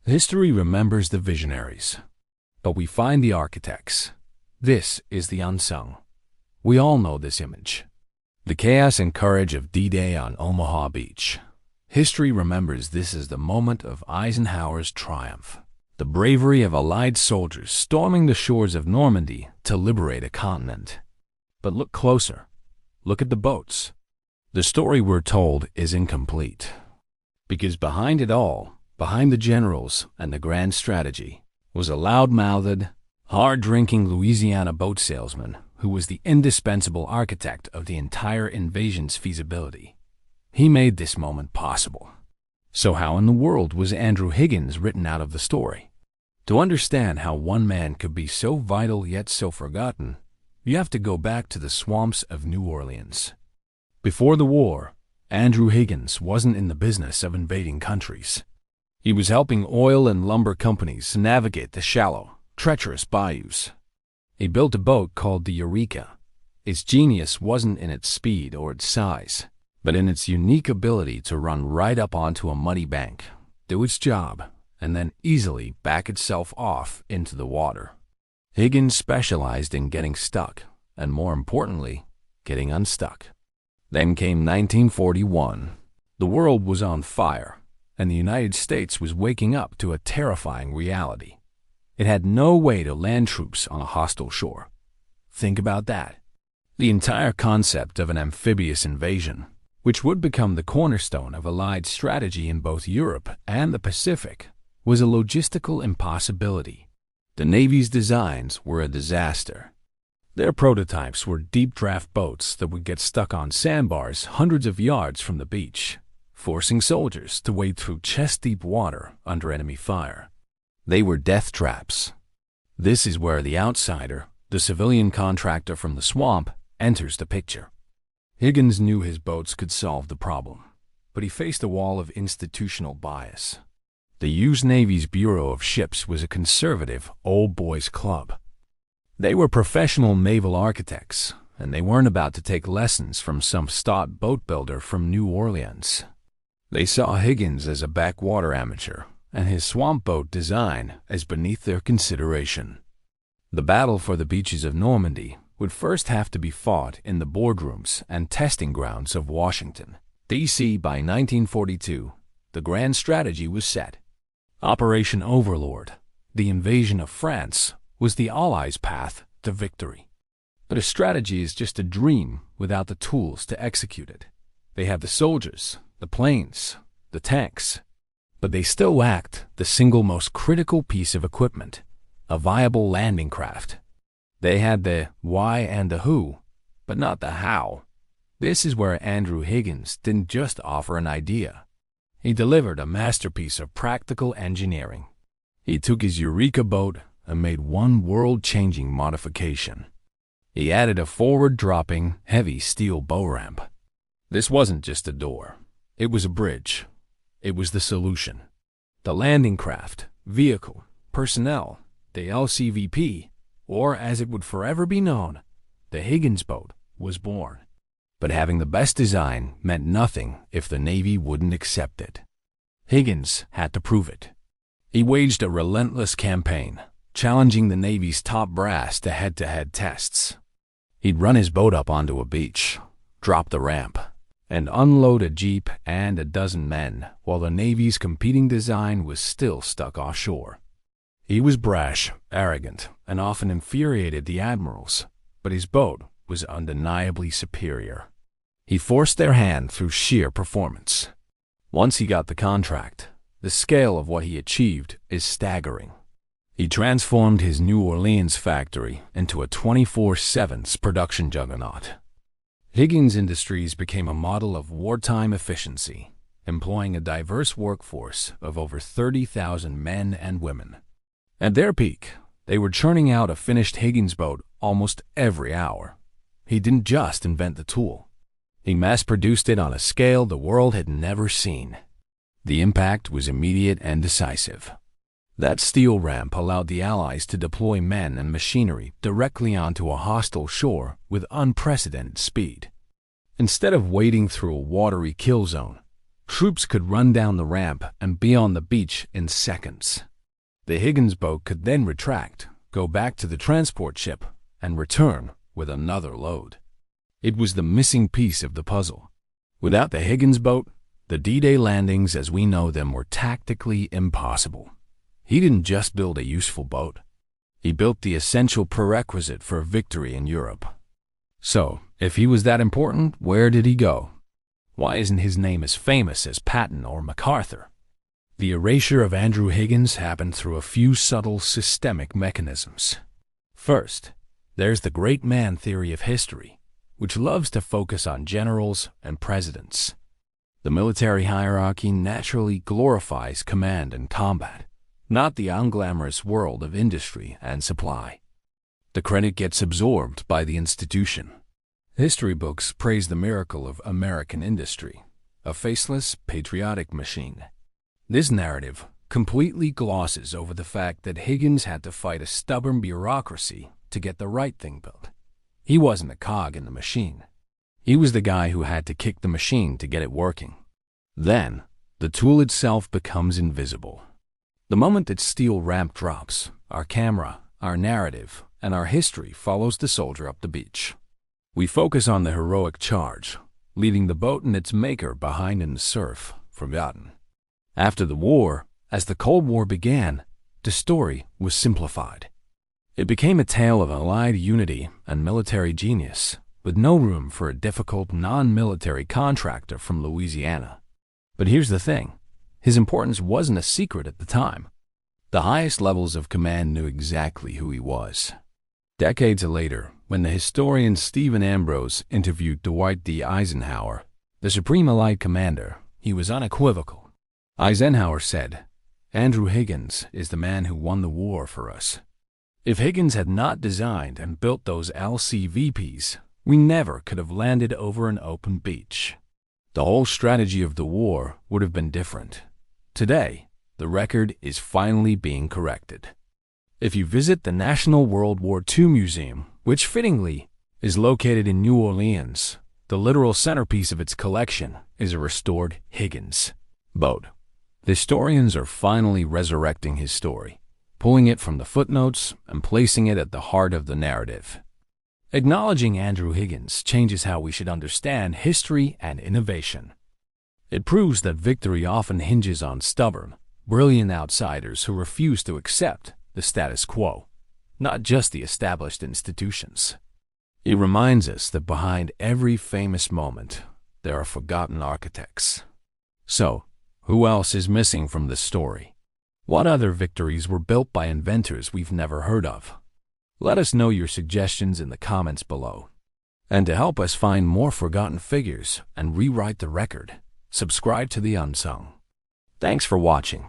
History remembers the visionaries, but we find the architects. This is the unsung. We all know this image. The chaos and courage of D-Day on Omaha Beach. History remembers this as the moment of Eisenhower's triumph. The bravery of Allied soldiers storming the shores of Normandy to liberate a continent. But look closer. Look at the boats. The story we're told is incomplete. Because behind it all, behind the generals and the grand strategy, was a loud-mouthed, hard-drinking Louisiana boat salesman who was the indispensable architect of the entire invasion's feasibility. He made this moment possible. So how in the world was Andrew Higgins written out of the story? To understand how one man could be so vital yet so forgotten, you have to go back to the swamps of New Orleans. Before the war, Andrew Higgins wasn't in the business of invading countries. He was helping oil and lumber companies navigate the shallow, treacherous bayous. He built a boat called the Eureka. Its genius wasn't in its speed or its size, but in its unique ability to run right up onto a muddy bank, do its job, and then easily back itself off into the water. Higgins specialized in getting stuck, and more importantly, getting unstuck. Then came 1941. The world was on fire, and the United States was waking up to a terrifying reality. It had no way to land troops on a hostile shore. Think about that. The entire concept of an amphibious invasion, which would become the cornerstone of Allied strategy in both Europe and the Pacific, was a logistical impossibility. The Navy's designs were a disaster. Their prototypes were deep draft boats that would get stuck on sandbars hundreds of yards from the beach, forcing soldiers to wade through chest-deep water under enemy fire. They were death traps. This is where the outsider, the civilian contractor from the swamp, enters the picture. Higgins knew his boats could solve the problem, but he faced a wall of institutional bias. The U.S. Navy's Bureau of Ships was a conservative, old boys club. They were professional naval architects, and they weren't about to take lessons from some stout boat builder from New Orleans. They saw Higgins as a backwater amateur, and his swamp boat design as beneath their consideration. The battle for the beaches of Normandy would first have to be fought in the boardrooms and testing grounds of Washington, D.C. By 1942, the grand strategy was set. Operation Overlord, the invasion of France, was the Allies' path to victory. But a strategy is just a dream without the tools to execute it. They have the soldiers, the planes, the tanks, but they still lacked the single most critical piece of equipment, a viable landing craft. They had the why and the who, but not the how. This is where Andrew Higgins didn't just offer an idea. He delivered a masterpiece of practical engineering. He took his Eureka boat and made one world-changing modification. He added a forward-dropping, heavy steel bow ramp. This wasn't just a door. It was a bridge. It was the solution. The landing craft, vehicle, personnel, the LCVP, or as it would forever be known, the Higgins Boat, was born. But having the best design meant nothing if the Navy wouldn't accept it. Higgins had to prove it. He waged a relentless campaign, challenging the Navy's top brass to head-to-head tests. He'd run his boat up onto a beach, drop the ramp, and unload a jeep and a dozen men while the Navy's competing design was still stuck offshore. He was brash, arrogant, and often infuriated the admirals, but his boat was undeniably superior. He forced their hand through sheer performance. Once he got the contract, the scale of what he achieved is staggering. He transformed his New Orleans factory into a 24/7 production juggernaut. Higgins Industries became a model of wartime efficiency, employing a diverse workforce of over 30,000 men and women. At their peak, they were churning out a finished Higgins boat almost every hour. He didn't just invent the tool. He mass-produced it on a scale the world had never seen. The impact was immediate and decisive. That steel ramp allowed the Allies to deploy men and machinery directly onto a hostile shore with unprecedented speed. Instead of wading through a watery kill zone, Troops could run down the ramp and be on the beach in seconds. The Higgins boat could then retract, go back to the transport ship, and return with another load. It was the missing piece of the puzzle. Without the Higgins boat, the D-Day landings as we know them were tactically impossible. He didn't just build a useful boat. He built the essential prerequisite for victory in Europe. So, if he was that important, where did he go? Why isn't his name as famous as Patton or MacArthur? The erasure of Andrew Higgins happened through a few subtle systemic mechanisms. First, there's the great man theory of history, which loves to focus on generals and presidents. The military hierarchy naturally glorifies command and combat, not the unglamorous world of industry and supply. The credit gets absorbed by the institution. History books praise the miracle of American industry, a faceless, patriotic machine. This narrative completely glosses over the fact that Higgins had to fight a stubborn bureaucracy to get the right thing built. He wasn't a cog in the machine. He was the guy who had to kick the machine to get it working. Then, the tool itself becomes invisible. The moment that steel ramp drops, our camera, our narrative, and our history follows the soldier up the beach. We focus on the heroic charge, leaving the boat and its maker behind in the surf, forgotten. After the war, as the Cold War began, the story was simplified. It became a tale of Allied unity and military genius, with no room for a difficult non-military contractor from Louisiana. But here's the thing. His importance wasn't a secret at the time. The highest levels of command knew exactly who he was. Decades later, when the historian Stephen Ambrose interviewed Dwight D. Eisenhower, the Supreme Allied Commander, he was unequivocal. Eisenhower said, "Andrew Higgins is the man who won the war for us." If Higgins had not designed and built those LCVPs, we never could have landed over an open beach. The whole strategy of the war would have been different. Today, the record is finally being corrected. If you visit the National World War II Museum, which fittingly is located in New Orleans, the literal centerpiece of its collection is a restored Higgins boat. The historians are finally resurrecting his story, pulling it from the footnotes and placing it at the heart of the narrative. Acknowledging Andrew Higgins changes how we should understand history and innovation. It proves that victory often hinges on stubborn, brilliant outsiders who refuse to accept the status quo, not just the established institutions. It reminds us that behind every famous moment, there are forgotten architects. So, who else is missing from this story? What other victories were built by inventors we've never heard of? Let us know your suggestions in the comments below. And to help us find more forgotten figures and rewrite the record, subscribe to the Unsung. Thanks for watching.